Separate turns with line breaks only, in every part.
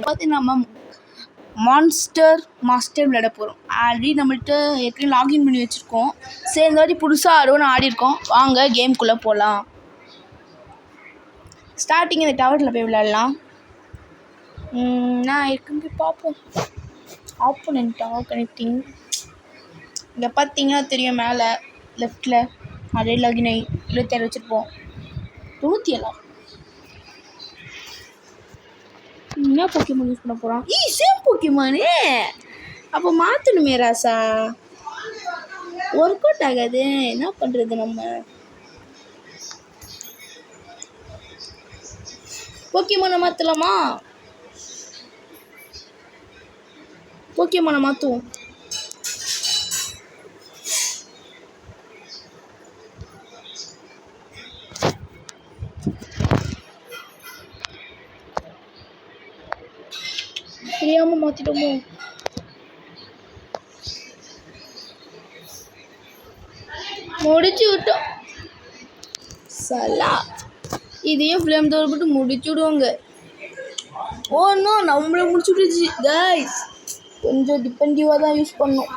பார்த்து நம்ம monster master விளையாட போகிறோம். ஆல்ரெடி நம்மள்கிட்ட ஏற்கனவே லாகின் பண்ணி வச்சுருக்கோம். சரி இந்த வாட்டி புதுசாக ஆடுவோன்னு ஆடிருக்கோம். வாங்க கேம்குள்ளே போகலாம். ஸ்டார்டிங் இந்த டவரில் போய் விளையாடலாம். நான் இருக்குன்னு போய் பார்ப்போம். கனெக்டிங் இங்கே பார்த்தீங்கன்னா தெரியும், மேலே லெஃப்டில் அதே லாகின் ஆகி 27 வச்சுருப்போம். 97 என்ன போக்கிமான் யூஸ் பண்ண போகிறான்? சேம் போக்கிமானே. அப்போ மாற்றணுமே ராசா, ஒர்க் அவுட் ஆகாது. என்ன பண்ணுறது? நம்ம போக்கிமானை மாற்றலாமா? போக்கிமானை மாற்றுவோம். தெரியாமல் மாற்றிட்டோமோ? முடிச்சு விட்டோம். சலா இதையும் ஃப்ளேம் தோர் போட்டு முடிச்சு விடுவாங்க. ஓ நம்மள முடிச்சு விட்டுச்சு கைஸ். கொஞ்சம் டிபெண்டிவாக தான் யூஸ் பண்ணோம்.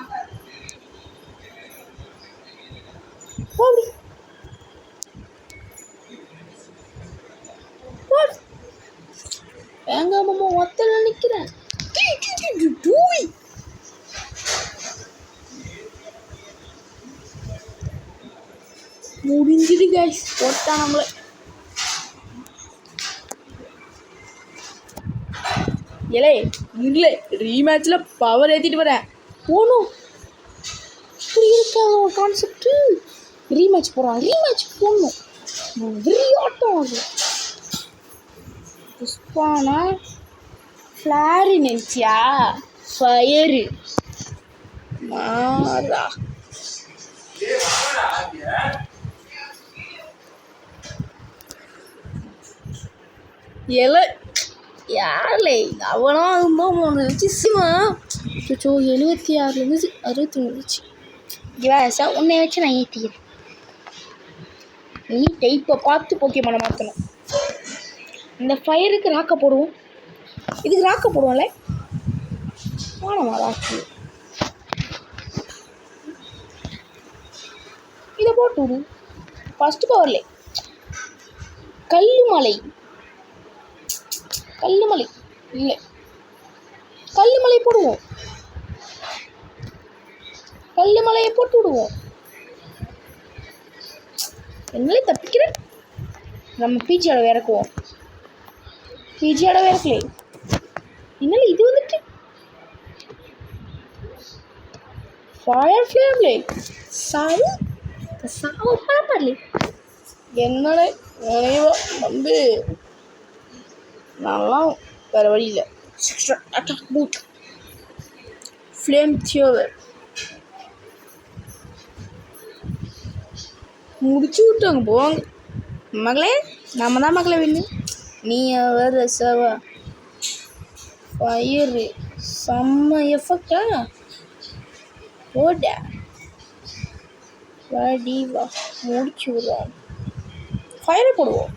எங்க மாமா ஒத்தல நிற்கிறேன். முடிஞ்சுது கைஸ். போட்டா நம்மள இல்லை இல்லை ரீமேட்சில் பவர் ஏற்றிட்டு வரேன். போகணும். இப்படி இருக்காங்க ஒரு கான்செப்ட். ரீமேட்ச் போகிறான். ரீமேட்ச் போடணும். ஆட்டம் அது புஷ்பானா ஃப்ளாரு நினச்சியா? ஃபயரு மாறா. யாரில்லை அவனும் அதுவும் ஒன்று வச்சு சிமா 76 63 இருந்துச்சு. கேஸா உன்னை வச்சு நான் ஏற்றிக்கிறேன். நீ டைப்பை பார்த்து போக்கிமானை மாற்றணும். இந்த ஃபயருக்கு ராக்க போடுவோம். இதுக்கு ராக்க போடுவோம்ல. வானமா ராக்கு இதை போட்டு விடு. ஃபஸ்ட்டு பவர்லே கல்லுமலை இல்லை கல்லுமலை போடுவோம். கல்லுமலையை போட்டு விடுவோம். என்னாலே தப்பிக்கிறேன். நம்ம பீச்சியோட இறக்குவோம். பீச்சியோட இறக்கலே என்னால இது வந்துட்டு ஃபயர் ஃப்ளேம்லே சாவு பரப்பரலே என்னோட நினைவா வந்து நல்லா வேறு வழி இல்லை. அட்டாக் பூட் ஃப்ளேம் தியோவர் முடிச்சு விட்டாங்க. போவாங்க மகளே. நம்ம தான் மகளே வேணு. நீ வேறு சவா ஃபயரு செம்ம எஃபெக்டா போட வாடி வா. முடிச்சு விடுவோம். ஃபயரை போடுவோம்.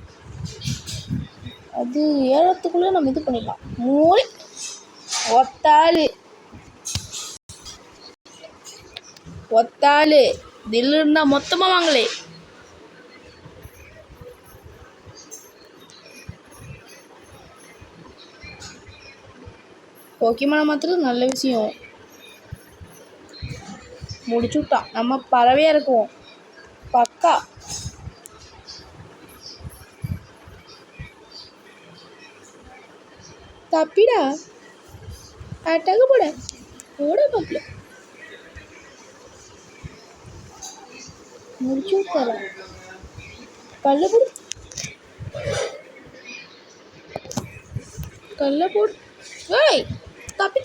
அது ஏறத்துக்குள்ளே நம்ம இது பண்ணிடலாம். மூளை ஒத்தாளு தில்லு இருந்தால் மொத்தமாக வாங்களே. போக்கிமானை மாற்றுறது நல்ல விஷயம். முடிச்சு விட்டான். நம்ம பறவையாக இருக்குவோம். பக்கா தப்பிடா. அட்டாக போட பக்கல முடிச்சு விட்டார. கல்ல போடு. ஏய் தப்பி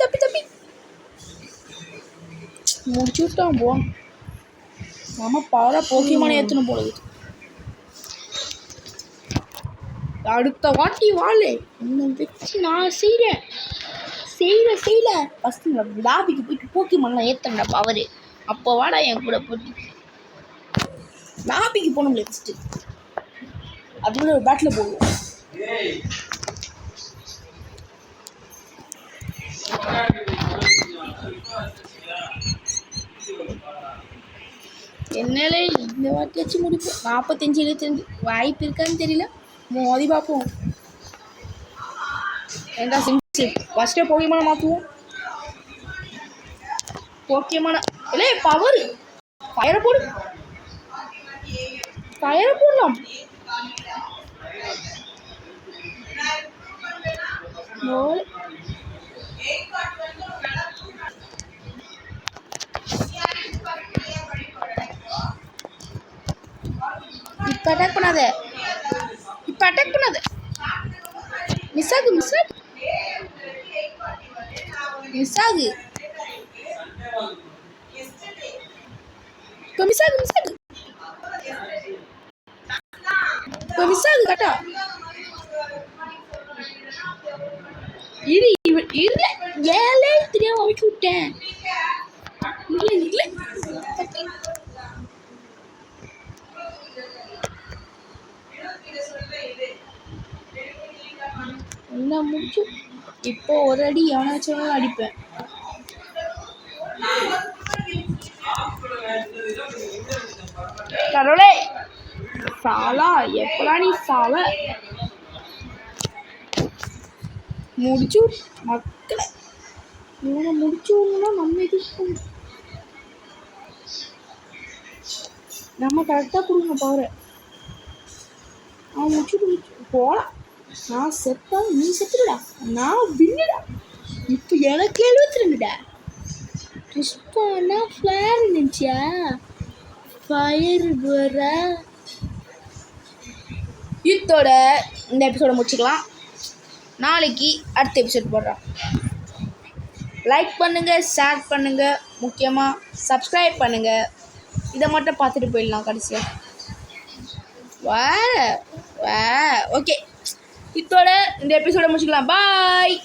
முடிச்சு விட்டான். போ நம்ம பவரா போக்கிமானை ஏற்றணும் போல. அடுத்த வாட்டி வாழே இன்னும் வச்சு நான் செய்யல. ஃபஸ்ட்டு லாபிக்கு போயிட்டு போக்கிமான்லாம் ஏற்றண்டா பவரு. அப்போ வாடா என் கூட போட்டு லாபிக்கு போகணும்ல. ஃபஸ்ட்டு அதுக்குள்ள ஒரு பேட்டில் போடுவோம். என்னால இந்த வாட்டியாச்சும் முடிப்போம். 45 25 வாய்ப்பு இருக்கான்னு தெரியல. மோதி பார்ப்போம். ஏண்டா சிம்பிள் ஃபஸ்ட்டே போக்கியமான மாற்றுவோம். போக்கியமான இல்லை பவர் ஃபயரை போடு. ஃபயரை போடலாம். இப்போ அட்டாக் பண்ணாத. இப்போ அட்டாக் பண்ணாத. மிஸ் ஆகு மிஸ் ஆகு மிஸ் ஆகு. இப்போ மிஸ் ஆகு மிஸ் ஆகு. இப்போ மிஸ் ஆகு கட்டா. இரு இல்லை ஏழே தெரியாம அவைக்கு விட்டேன். இல்லை இல்லை என்ன முடிச்சு. இப்போ ஒரு அடி எவனாச்சும் அடிப்பேன். கடவுளே சாலா எப்படா நீ சால முடிச்சு மக்களை இவனை முடிச்சு நம்ம எதிர்ப்பு நம்ம கரெக்டாக கொடுங்க பவரை. அவன் முடிச்சுட்டு போகலாம். நான் செத்தா நீ செத்துடா. நான் வின்னுடா. இப்போ எனக்கு 72டா. புஷ்பானா ஃப்ளேர் இருந்துச்சா ஃபயர் வர. இதோட இந்த எபிசோட முடிச்சுக்கலாம். நாளைக்கு அடுத்த எபிசோட் போடுறோம். லைக் பண்ணுங்கள், ஷேர் பண்ணுங்கள், முக்கியமாக சப்ஸ்கிரைப் பண்ணுங்கள். இதை மட்டும் பார்த்துட்டு போயிடலாம் கடைசியாக. ஓகே இதோட இந்த எபிசோட முடிச்சுக்கலாம். பாய்.